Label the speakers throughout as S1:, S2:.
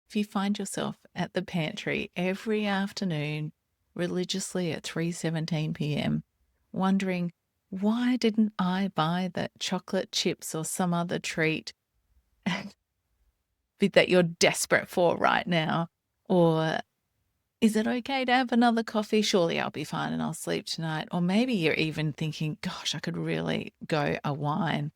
S1: If you find yourself at the pantry every afternoon religiously at 3:17 p.m., wondering, why didn't I buy that chocolate chips or some other treat that you're desperate for right now? Or is it okay to have another coffee? Surely I'll be fine and I'll sleep tonight. Or maybe you're even thinking, gosh, I could really go a wine.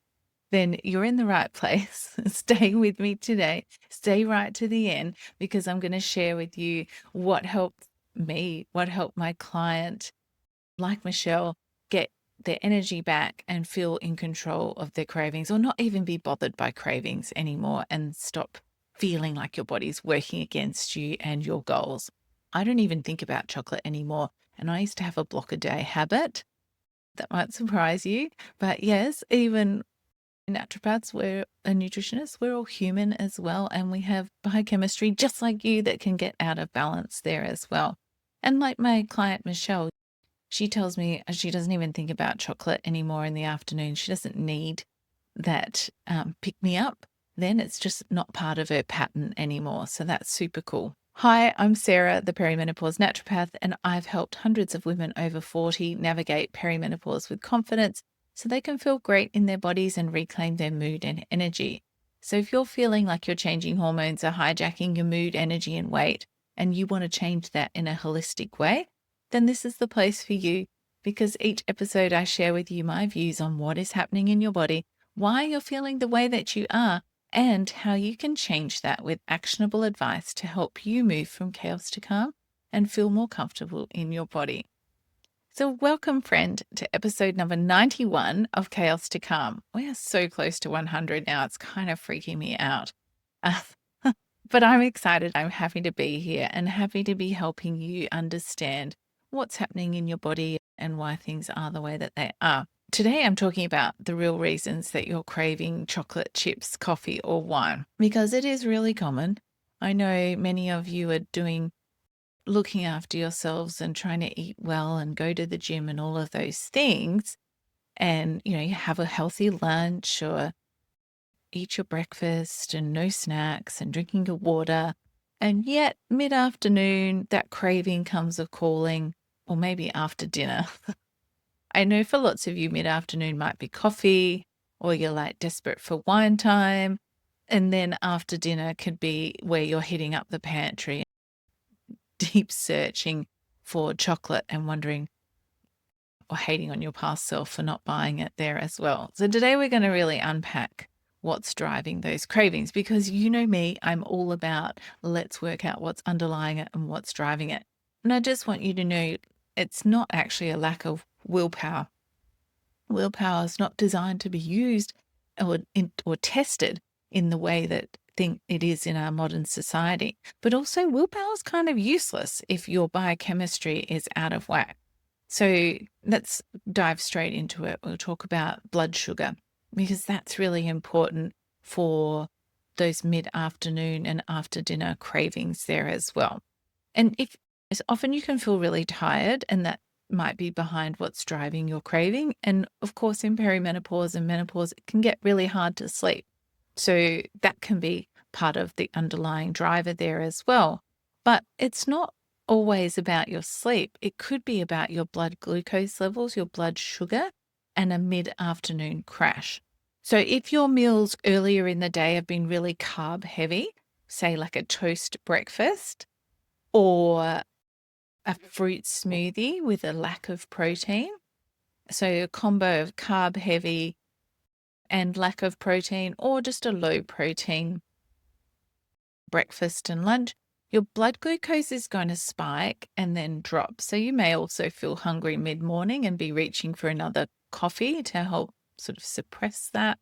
S1: Then you're in the right place. Stay with me today. Stay right to the end because I'm going to share with you what helped me, what helped my client, like Michelle, get their energy back and feel in control of their cravings, or not even be bothered by cravings anymore and stop feeling like your body's working against you and your goals. I don't even think about chocolate anymore. And I used to have a block a day habit. That might surprise you. But yes, even naturopaths, we're a nutritionist, we're all human as well. And we have biochemistry just like you that can get out of balance there as well. And like my client, Michelle, she tells me she doesn't even think about chocolate anymore in the afternoon. She doesn't need that pick me up. Then it's just not part of her pattern anymore. So that's super cool. Hi, I'm Sarah, the Perimenopause Naturopath, and I've helped hundreds of women over 40 navigate perimenopause with confidence so they can feel great in their bodies and reclaim their mood and energy. So if you're feeling like your changing hormones are hijacking your mood, energy, and weight, and you want to change that in a holistic way, then this is the place for you, because each episode I share with you my views on what is happening in your body, why you're feeling the way that you are, and how you can change that with actionable advice to help you move from chaos to calm and feel more comfortable in your body. So welcome, friend, to episode number 91 of Chaos to Calm. We are so close to 100 now. It's kind of freaking me out. Uh, but I'm excited. I'm happy to be here and happy to be helping you understand what's happening in your body and why things are the way that they are. Today, I'm talking about the real reasons that you're craving chocolate, chips, coffee, or wine, because it is really common. I know many of you are looking after yourselves and trying to eat well and go to the gym and all of those things. And, you have a healthy lunch or eat your breakfast and no snacks and drinking your water. And yet, mid afternoon, that craving comes a calling, or maybe after dinner. I know for lots of you, mid-afternoon might be coffee, or you're like desperate for wine time. And then after dinner could be where you're hitting up the pantry, deep searching for chocolate and wondering or hating on your past self for not buying it there as well. So today we're going to really unpack what's driving those cravings, because you know me, I'm all about let's work out what's underlying it and what's driving it. And I just want you to know it's not actually a lack of willpower. Willpower is not designed to be used or tested in the way that think it is in our modern society. But also, willpower is kind of useless if your biochemistry is out of whack. So let's dive straight into it. We'll talk about blood sugar, because that's really important for those mid-afternoon and after dinner cravings there as well. And if as often you can feel really tired, and that might be behind what's driving your craving. And of course, in perimenopause and menopause, it can get really hard to sleep. So that can be part of the underlying driver there as well. But it's not always about your sleep. It could be about your blood glucose levels, your blood sugar, and a mid-afternoon crash. So if your meals earlier in the day have been really carb heavy, say like a toast breakfast, or a fruit smoothie with a lack of protein. So a combo of carb heavy and lack of protein, or just a low protein breakfast and lunch, your blood glucose is going to spike and then drop. So you may also feel hungry mid-morning and be reaching for another coffee to help sort of suppress that.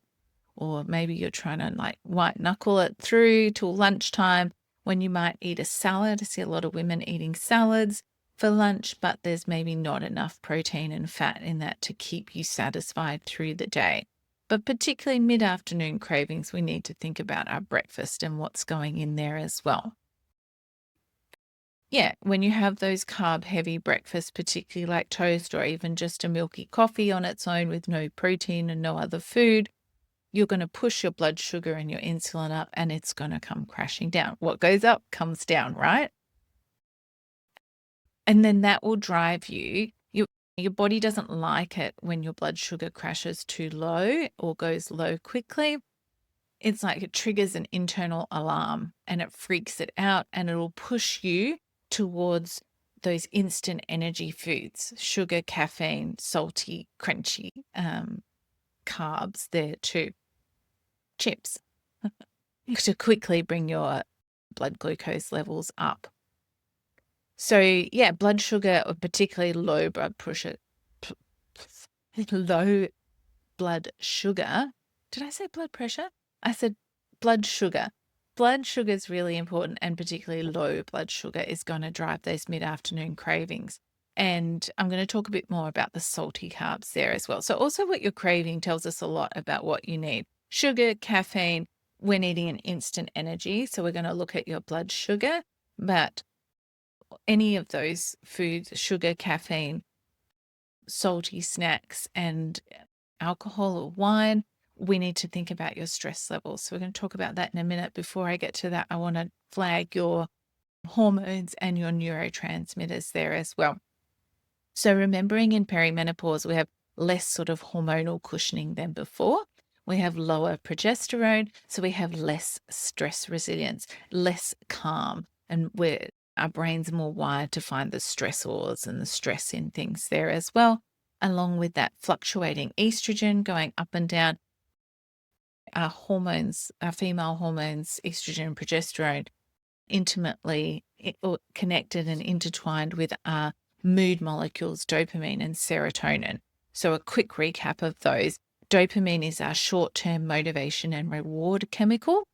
S1: Or maybe you're trying to like white knuckle it through till lunchtime, when you might eat a salad. I see a lot of women eating salads for lunch, but there's maybe not enough protein and fat in that to keep you satisfied through the day. But particularly mid-afternoon cravings, we need to think about our breakfast and what's going in there as well. Yeah, when you have those carb-heavy breakfasts, particularly like toast or even just a milky coffee on its own with no protein and no other food, you're going to push your blood sugar and your insulin up, and it's going to come crashing down. What goes up comes down, right? And then that will drive you. Your body doesn't like it when your blood sugar crashes too low or goes low quickly. It's like it triggers an internal alarm and it freaks it out, and it'll push you towards those instant energy foods, sugar, caffeine, salty, crunchy, carbs there too, chips, to quickly bring your blood glucose levels up. So yeah, blood sugar, or particularly low blood pressure, low blood sugar. Did I say blood pressure? I said blood sugar. Blood sugar is really important, and particularly low blood sugar is going to drive those mid-afternoon cravings. And I'm going to talk a bit more about the salty carbs there as well. So also what you're craving tells us a lot about what you need. Sugar, caffeine, we're needing an instant energy. So we're going to look at your blood sugar, but any of those foods, sugar, caffeine, salty snacks, and alcohol or wine, we need to think about your stress levels. So we're going to talk about that in a minute. Before I get to that, I want to flag your hormones and your neurotransmitters there as well. So remembering in perimenopause, we have less sort of hormonal cushioning than before. We have lower progesterone, so we have less stress resilience, less calm, and our brain's more wired to find the stressors and the stress in things there as well. Along with that fluctuating estrogen going up and down, our hormones, our female hormones, estrogen and progesterone, intimately connected and intertwined with our mood molecules, dopamine and serotonin. So a quick recap of those. Dopamine is our short-term motivation and reward chemical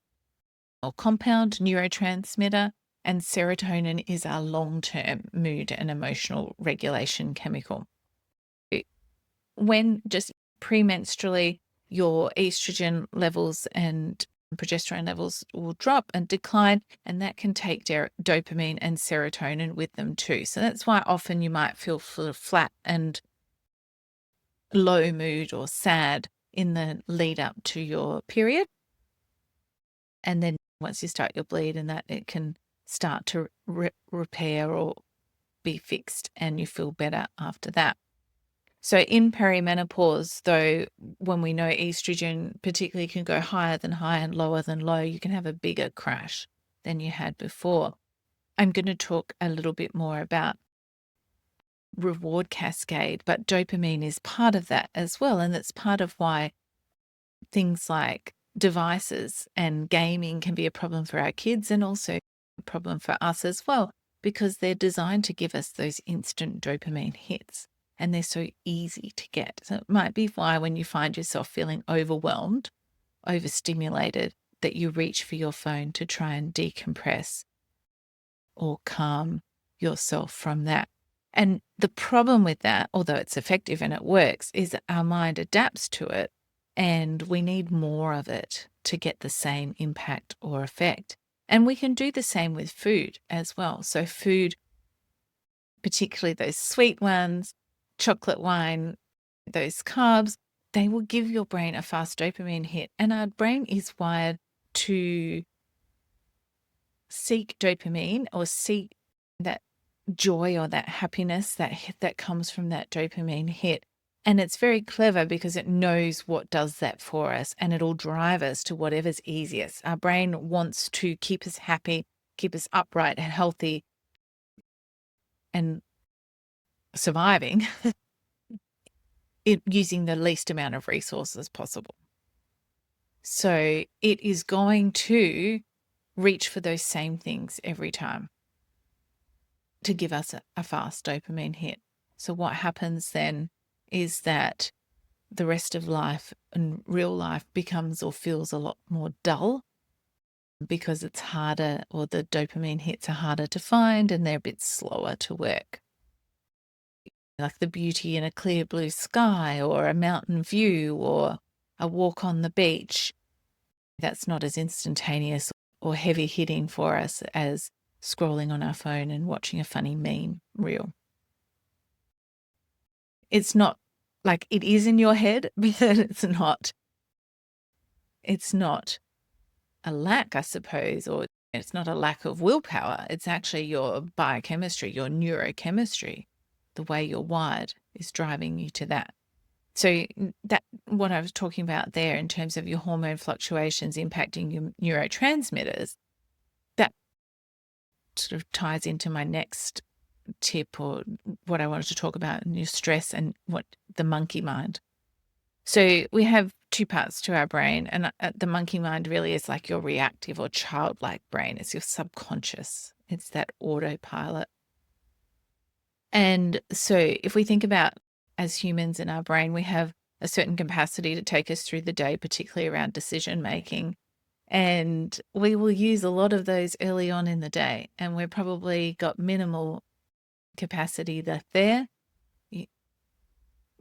S1: or compound neurotransmitter, and serotonin is our long-term mood and emotional regulation chemical. When just premenstrually, your estrogen levels and progesterone levels will drop and decline, and that can take dopamine and serotonin with them too. So that's why often you might feel sort of flat and low mood or sad in the lead up to your period. And then once you start your bleed and that, it can start to repair or be fixed, and you feel better after that. So in perimenopause, though, when we know estrogen particularly can go higher than high and lower than low, you can have a bigger crash than you had before. I'm going to talk a little bit more about reward cascade, but dopamine is part of that as well. And that's part of why things like devices and gaming can be a problem for our kids, and also a problem for us as well, because they're designed to give us those instant dopamine hits. And they're so easy to get. So it might be why when you find yourself feeling overwhelmed, overstimulated, that you reach for your phone to try and decompress or calm yourself from that. And the problem with that, although it's effective and it works, is that our mind adapts to it, and we need more of it to get the same impact or effect. And we can do the same with food as well. So food, particularly those sweet ones, chocolate, wine, those carbs, they will give your brain a fast dopamine hit. And our brain is wired to seek dopamine or seek that joy or that happiness that comes from that dopamine hit. And it's very clever because it knows what does that for us, and it'll drive us to whatever's easiest. Our brain wants to keep us happy, keep us upright and healthy and surviving using the least amount of resources possible. So it is going to reach for those same things every time to give us a fast dopamine hit. So what happens then is that the rest of life and real life becomes or feels a lot more dull, because it's harder, or the dopamine hits are harder to find and they're a bit slower to work. Like the beauty in a clear blue sky or a mountain view or a walk on the beach, that's not as instantaneous or heavy hitting for us as scrolling on our phone and watching a funny meme reel. It's not like it is in your head, but it's not it's not a lack, I suppose, or it's not a lack of willpower. It's actually your biochemistry, your neurochemistry, the way you're wired is driving you to that. So that what I was talking about there in terms of your hormone fluctuations impacting your neurotransmitters, that sort of ties into my next tip or what I wanted to talk about in your stress and what the monkey mind. So we have two parts to our brain, and the monkey mind really is like your reactive or childlike brain. It's your subconscious. It's that autopilot. And so if we think about as humans in our brain, we have a certain capacity to take us through the day, particularly around decision making. And we will use a lot of those early on in the day. And we've probably got minimal capacity left there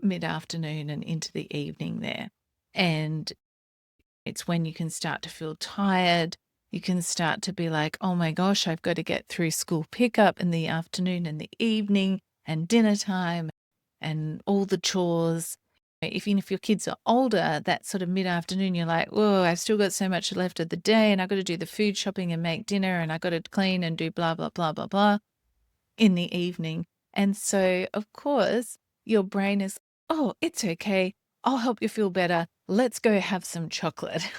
S1: mid-afternoon and into the evening there. And it's when you can start to feel tired. You can start to be like, oh my gosh, I've got to get through school pickup in the afternoon and the evening and dinner time and all the chores. Even if your kids are older, that sort of mid-afternoon, you're like, whoa, I've still got so much left of the day and I've got to do the food shopping and make dinner and I've got to clean and do blah, blah, blah, blah, blah in the evening. And so, of course, your brain is, oh, it's okay. I'll help you feel better. Let's go have some chocolate.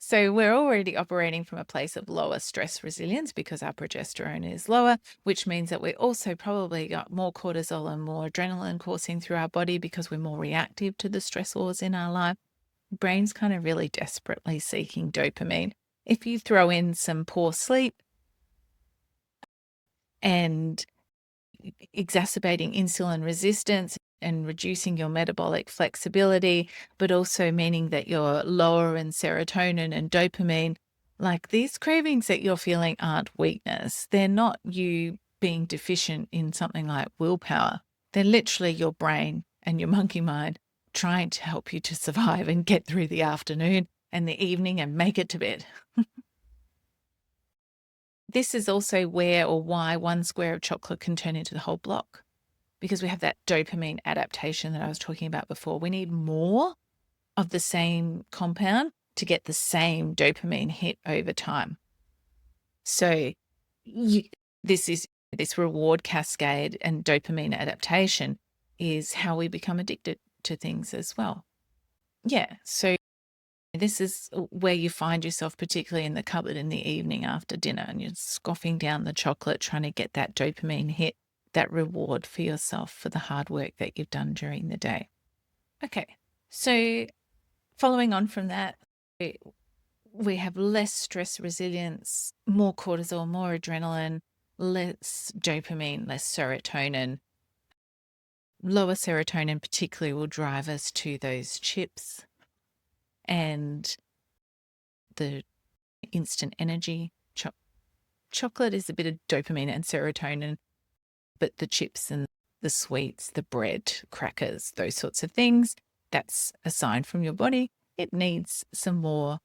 S1: So we're already operating from a place of lower stress resilience because our progesterone is lower, which means that we also probably got more cortisol and more adrenaline coursing through our body because we're more reactive to the stressors in our life. Brain's kind of really desperately seeking dopamine. If you throw in some poor sleep and exacerbating insulin resistance and reducing your metabolic flexibility, but also meaning that you're lower in serotonin and dopamine. Like these cravings that you're feeling aren't weakness. They're not you being deficient in something like willpower. They're literally your brain and your monkey mind trying to help you to survive and get through the afternoon and the evening and make it to bed. This is also where or why one square of chocolate can turn into the whole block, because we have that dopamine adaptation that I was talking about before. We need more of the same compound to get the same dopamine hit over time. So this reward cascade and dopamine adaptation is how we become addicted to things as well. Yeah. So this is where you find yourself, particularly in the cupboard in the evening after dinner, and you're scoffing down the chocolate, trying to get that dopamine hit, that reward for yourself for the hard work that you've done during the day. Okay, so following on from that, we have less stress resilience, more cortisol, more adrenaline, less dopamine, less serotonin. Lower serotonin particularly will drive us to those chips and the instant energy. Chocolate is a bit of dopamine and serotonin, but the chips and the sweets, the bread, crackers, those sorts of things, that's a sign from your body. It needs some more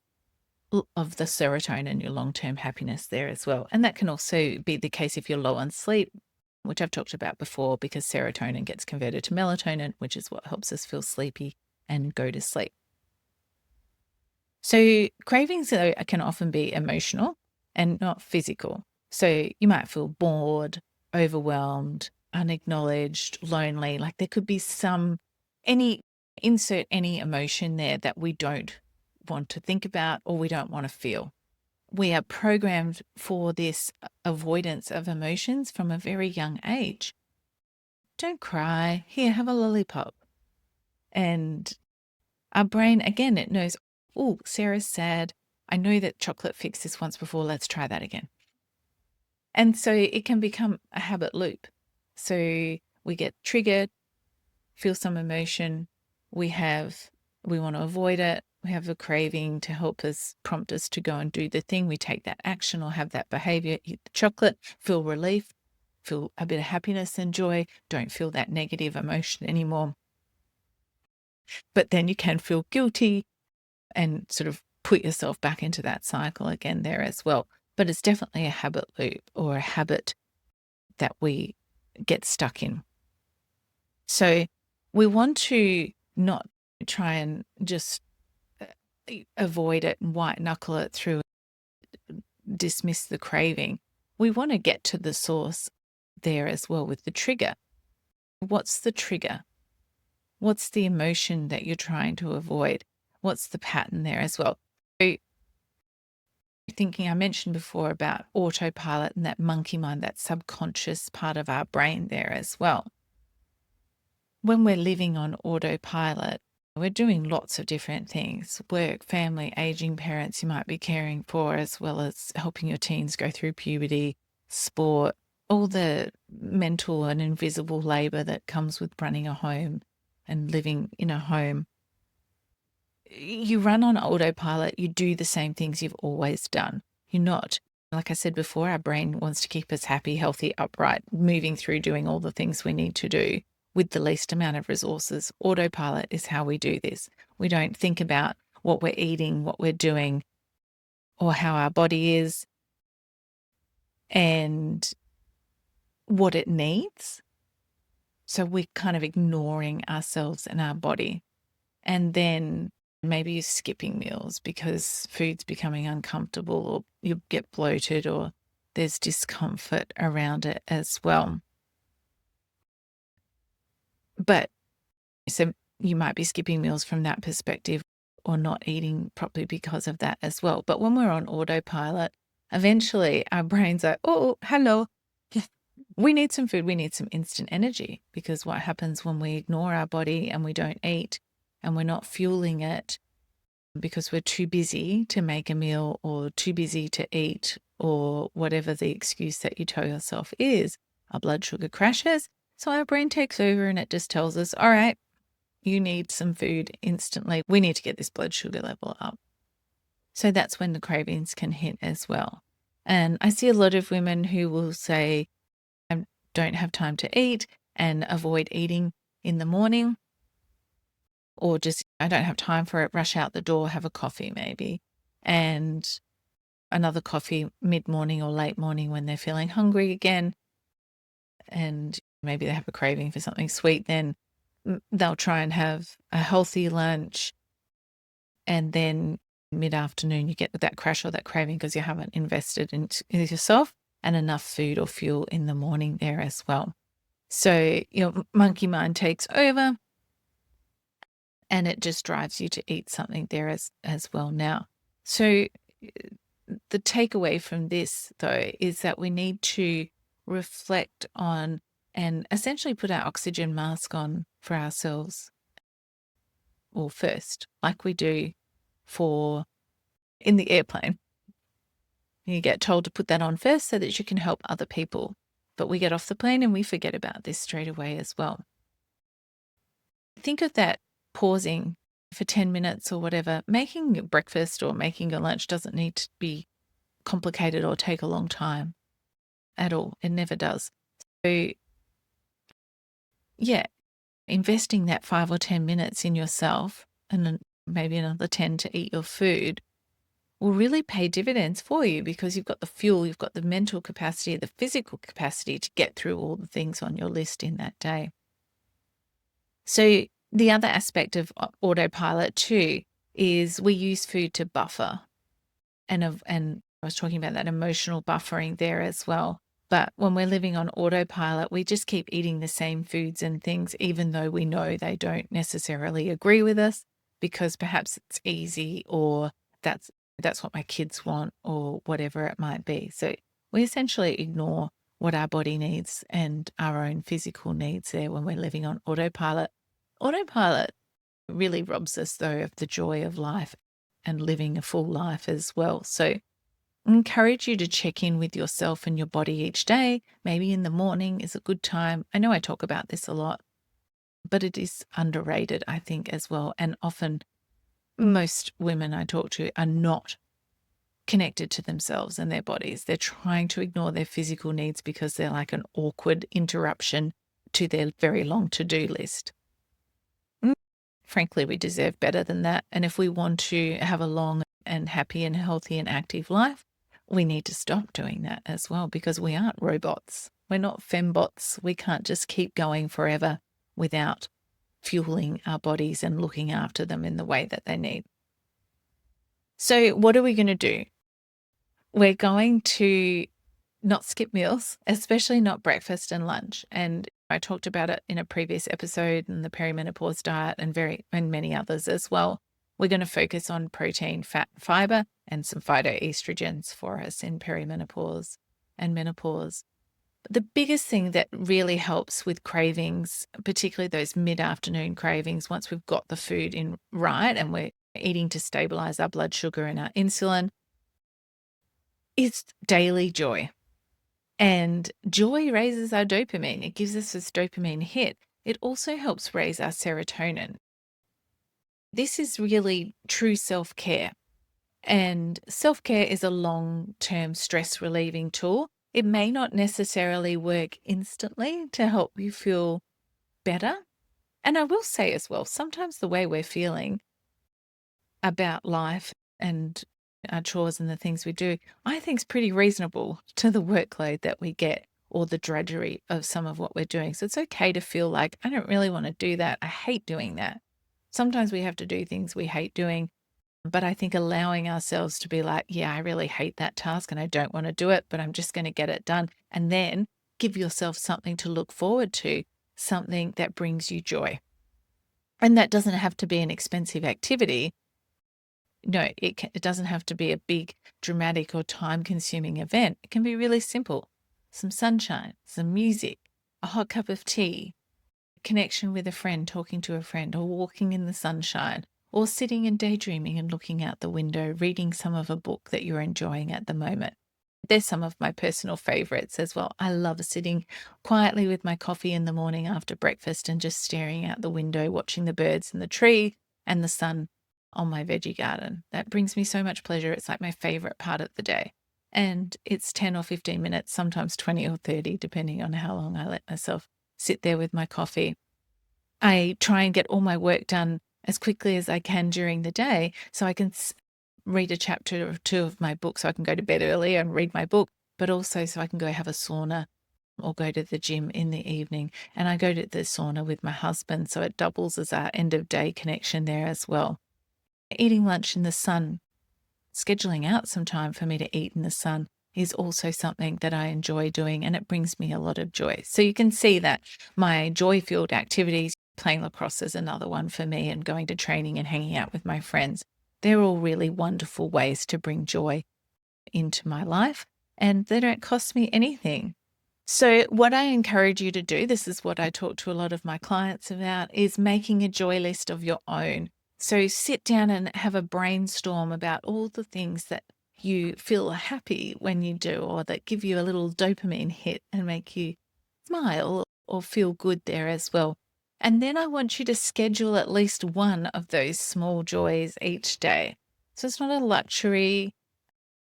S1: of the serotonin, your long-term happiness there as well. And that can also be the case if you're low on sleep, which I've talked about before, because serotonin gets converted to melatonin, which is what helps us feel sleepy and go to sleep. So cravings can often be emotional and not physical. So you might feel bored, overwhelmed, unacknowledged, lonely. Like there could be insert any emotion there that we don't want to think about or we don't want to feel. We are programmed for this avoidance of emotions from a very young age. Don't cry. Here, have a lollipop. And our brain, again, it knows, oh, Sarah's sad. I know that chocolate fixed this once before. Let's try that again. And so it can become a habit loop. So we get triggered, feel some emotion. We want to avoid it. We have a craving to help us, prompt us to go and do the thing. We take that action or have that behavior, eat the chocolate, feel relief, feel a bit of happiness and joy. Don't feel that negative emotion anymore. But then you can feel guilty and sort of put yourself back into that cycle again there as well. But it's definitely a habit loop or a habit that we get stuck in. So we want to not try and just avoid it and white knuckle it through, dismiss the craving. We want to get to the source there as well with the trigger. What's the trigger? What's the emotion that you're trying to avoid? What's the pattern there as well? So thinking, I mentioned before about autopilot and that monkey mind, that subconscious part of our brain there as well. When we're living on autopilot, we're doing lots of different things: work, family, aging parents you might be caring for, as well as helping your teens go through puberty, sport, all the mental and invisible labor that comes with running a home and living in a home. You run on autopilot, you do the same things you've always done. You're not, like I said before, our brain wants to keep us happy, healthy, upright, moving through doing all the things we need to do with the least amount of resources. Autopilot is how we do this. We don't think about what we're eating, what we're doing, or how our body is and what it needs. So we're kind of ignoring ourselves and our body. And then maybe you're skipping meals because food's becoming uncomfortable, or you get bloated, or there's discomfort around it as well. But so you might be skipping meals from that perspective, or not eating properly because of that as well. But when we're on autopilot, eventually our brain's like, oh, hello, we need some food. We need some instant energy, because what happens when we ignore our body and we don't eat and we're not fueling it because we're too busy to make a meal or too busy to eat, or whatever the excuse that you tell yourself is, our blood sugar crashes. So our brain takes over and it just tells us, all right, you need some food instantly. We need to get this blood sugar level up. So that's when the cravings can hit as well. And I see a lot of women who will say, I don't have time to eat, and avoid eating in the morning, or just, I don't have time for it, rush out the door, have a coffee maybe, and another coffee mid-morning or late morning when they're feeling hungry again, and maybe they have a craving for something sweet. Then they'll try and have a healthy lunch, and then mid-afternoon you get that crash or that craving because you haven't invested in yourself and enough food or fuel in the morning there as well. So your monkey mind takes over, and it just drives you to eat something there as well now. So the takeaway from this, though, is that we need to reflect on and essentially put our oxygen mask on for ourselves, or first, like we do for in the airplane. You get told to put that on first so that you can help other people. But we get off the plane and we forget about this straight away as well. Think of that pausing for 10 minutes or whatever. Making breakfast or making your lunch doesn't need to be complicated or take a long time at all. It never does. So yeah, investing that 5 or 10 minutes in yourself, and then maybe another 10 to eat your food, will really pay dividends for you, because you've got the fuel, you've got the mental capacity, the physical capacity to get through all the things on your list in that day. So the other aspect of autopilot too is we use food to buffer, and I was talking about that emotional buffering there as well. But when we're living on autopilot, we just keep eating the same foods and things, even though we know they don't necessarily agree with us, because perhaps it's easy, or that's what my kids want, or whatever it might be. So we essentially ignore what our body needs and our own physical needs there when we're living on autopilot. Autopilot really robs us, though, of the joy of life and living a full life as well. So I encourage you to check in with yourself and your body each day. Maybe in the morning is a good time. I know I talk about this a lot, but it is underrated, I think, as well. And often most women I talk to are not connected to themselves and their bodies. They're trying to ignore their physical needs because they're like an awkward interruption to their very long to-do list. Frankly, we deserve better than that. And if we want to have a long and happy and healthy and active life, we need to stop doing that as well, because we aren't robots. We're not fembots. We can't just keep going forever without fueling our bodies and looking after them in the way that they need. So what are we going to do? We're going to not skip meals, especially not breakfast and lunch. And I talked about it in a previous episode in the perimenopause diet and many others as well. We're going to focus on protein, fat, fiber, and some phytoestrogens for us in perimenopause and menopause. But the biggest thing that really helps with cravings, particularly those mid-afternoon cravings, once we've got the food in right and we're eating to stabilize our blood sugar and our insulin, is daily joy. And joy raises our dopamine. It gives us this dopamine hit. It also helps raise our serotonin. This is really true self-care. And self-care is a long-term stress relieving tool. It may not necessarily work instantly to help you feel better. And I will say as well, sometimes the way we're feeling about life and our chores and the things we do, I think is pretty reasonable to the workload that we get or the drudgery of some of what we're doing. So it's okay to feel like, I don't really want to do that. I hate doing that. Sometimes we have to do things we hate doing, but I think allowing ourselves to be like, yeah, I really hate that task and I don't want to do it, but I'm just going to get it done. And then give yourself something to look forward to, something that brings you joy. And that doesn't have to be an expensive activity. No, it doesn't have to be a big, dramatic or time-consuming event. It can be really simple. Some sunshine, some music, a hot cup of tea, connection with a friend, talking to a friend, or walking in the sunshine, or sitting and daydreaming and looking out the window, reading some of a book that you're enjoying at the moment. There's some of my personal favorites as well. I love sitting quietly with my coffee in the morning after breakfast and just staring out the window, watching the birds and the tree and the sun on my veggie garden. That brings me so much pleasure. It's like my favorite part of the day. And it's 10 or 15 minutes, sometimes 20 or 30, depending on how long I let myself sit there with my coffee. I try and get all my work done as quickly as I can during the day so I can read a chapter or two of my book so I can go to bed early and read my book, but also so I can go have a sauna or go to the gym in the evening. And I go to the sauna with my husband, so it doubles as our end of day connection there as well. Eating lunch in the sun, scheduling out some time for me to eat in the sun is also something that I enjoy doing, and it brings me a lot of joy. So you can see that my joy-filled activities, playing lacrosse is another one for me, and going to training and hanging out with my friends, they're all really wonderful ways to bring joy into my life, and they don't cost me anything. So what I encourage you to do, this is what I talk to a lot of my clients about, is making a joy list of your own. So sit down and have a brainstorm about all the things that you feel happy when you do, or that give you a little dopamine hit and make you smile or feel good there as well. And then I want you to schedule at least one of those small joys each day. So it's not a luxury,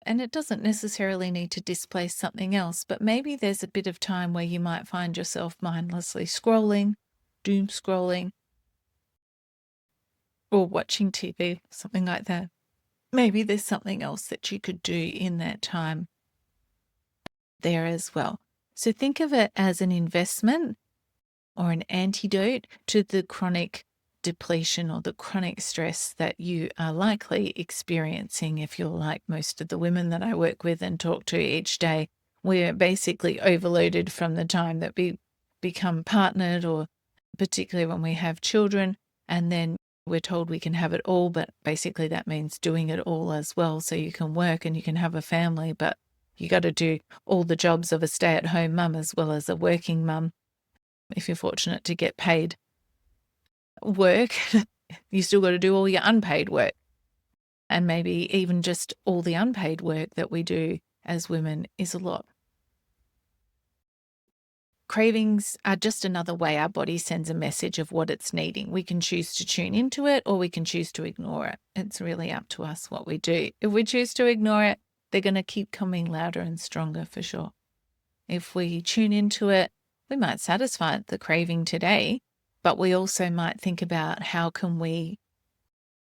S1: and it doesn't necessarily need to displace something else, but maybe there's a bit of time where you might find yourself mindlessly scrolling, doom scrolling, or watching TV, something like that. Maybe there's something else that you could do in that time there as well. So think of it as an investment or an antidote to the chronic depletion or the chronic stress that you are likely experiencing if you're like most of the women that I work with and talk to each day. We're basically overloaded from the time that we become partnered, or particularly when we have children, and then we're told we can have it all, but basically that means doing it all as well. So you can work and you can have a family, but you got to do all the jobs of a stay-at-home mum as well as a working mum. If you're fortunate to get paid work, you still got to do all your unpaid work. And maybe even just all the unpaid work that we do as women is a lot. Cravings are just another way our body sends a message of what it's needing. We can choose to tune into it or we can choose to ignore it. It's really up to us what we do. If we choose to ignore it, they're going to keep coming louder and stronger for sure. If we tune into it, we might satisfy the craving today, but we also might think about how can we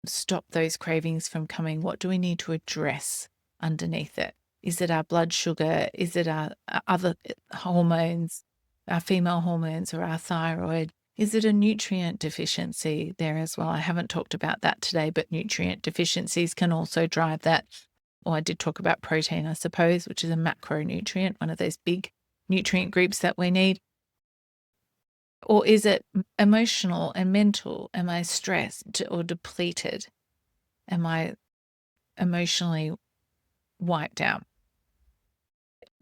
S1: stop those cravings from coming? What do we need to address underneath it? Is it our blood sugar? Is it our other hormones, our female hormones, or our thyroid? Is it a nutrient deficiency there as well? I haven't talked about that today, but nutrient deficiencies can also drive that. Or I did talk about protein, I suppose, which is a macronutrient, one of those big nutrient groups that we need. Or is it emotional and mental? Am I stressed or depleted? Am I emotionally wiped out?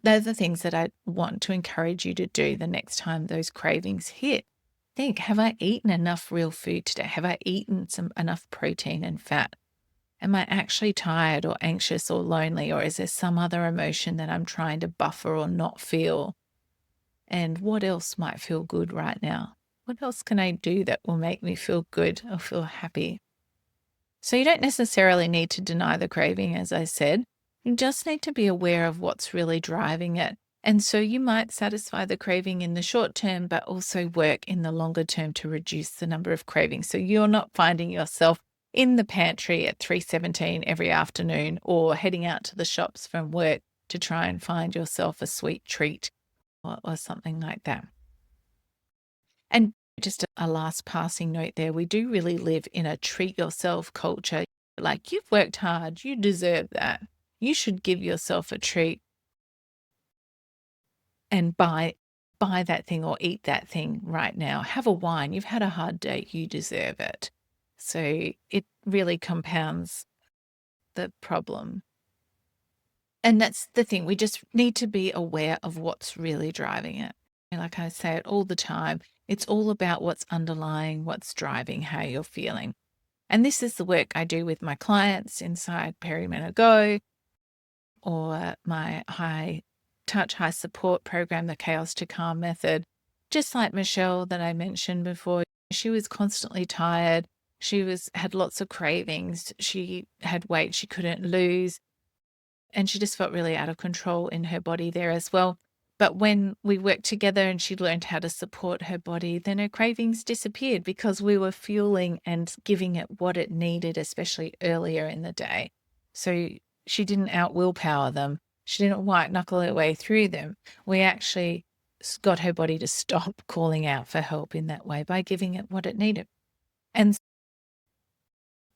S1: Those are things that I want to encourage you to do the next time those cravings hit. Think, have I eaten enough real food today? Have I eaten enough protein and fat? Am I actually tired or anxious or lonely, or is there some other emotion that I'm trying to buffer or not feel? And what else might feel good right now? What else can I do that will make me feel good or feel happy? So you don't necessarily need to deny the craving, as I said. You just need to be aware of what's really driving it. And so you might satisfy the craving in the short term, but also work in the longer term to reduce the number of cravings. So you're not finding yourself in the pantry at 3:17 every afternoon or heading out to the shops from work to try and find yourself a sweet treat or something like that. And just a last passing note there, we do really live in a treat yourself culture. Like, you've worked hard, you deserve that. You should give yourself a treat and buy that thing or eat that thing right now. Have a wine. You've had a hard day, you deserve it. So it really compounds the problem. And that's the thing. We just need to be aware of what's really driving it. And like I say it all the time, it's all about what's underlying, what's driving how you're feeling. And this is the work I do with my clients inside Perimenopausal Go or my high touch, high support program, the Chaos to Calm method. Just like Michelle that I mentioned before, she was constantly tired. She had lots of cravings. She had weight she couldn't lose. And she just felt really out of control in her body there as well. But when we worked together and she learned how to support her body, then her cravings disappeared because we were fueling and giving it what it needed, especially earlier in the day. So she didn't out willpower them. She didn't white knuckle her way through them. We actually got her body to stop calling out for help in that way by giving it what it needed. And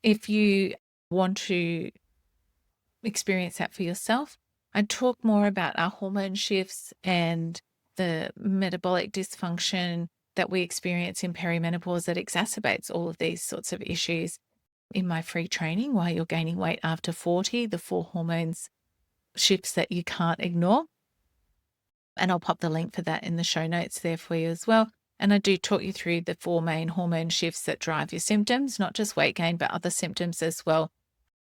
S1: if you want to experience that for yourself, I talk more about our hormone shifts and the metabolic dysfunction that we experience in perimenopause that exacerbates all of these sorts of issues in my free training, Why You're Gaining Weight After 40, the 4 hormones shifts that you can't ignore. And I'll pop the link for that in the show notes there for you as well. And I do talk you through the 4 main hormone shifts that drive your symptoms, not just weight gain, but other symptoms as well,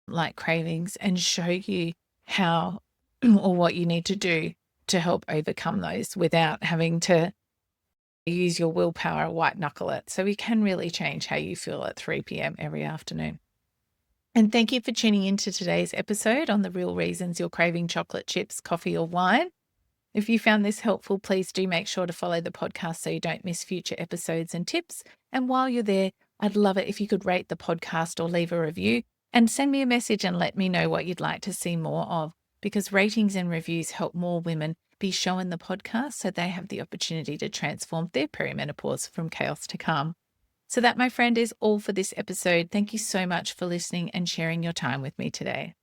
S1: like cravings, and show you how or what you need to do to help overcome those without having to use your willpower, white knuckle it. So we can really change how you feel at 3 p.m. every afternoon. And thank you for tuning into today's episode on the real reasons you're craving chocolate chips, coffee, or wine. If you found this helpful, please do make sure to follow the podcast so you don't miss future episodes and tips. And while you're there, I'd love it if you could rate the podcast or leave a review and send me a message and let me know what you'd like to see more of, because ratings and reviews help more women be shown the podcast so they have the opportunity to transform their perimenopause from chaos to calm. So that, my friend, is all for this episode. Thank you so much for listening and sharing your time with me today.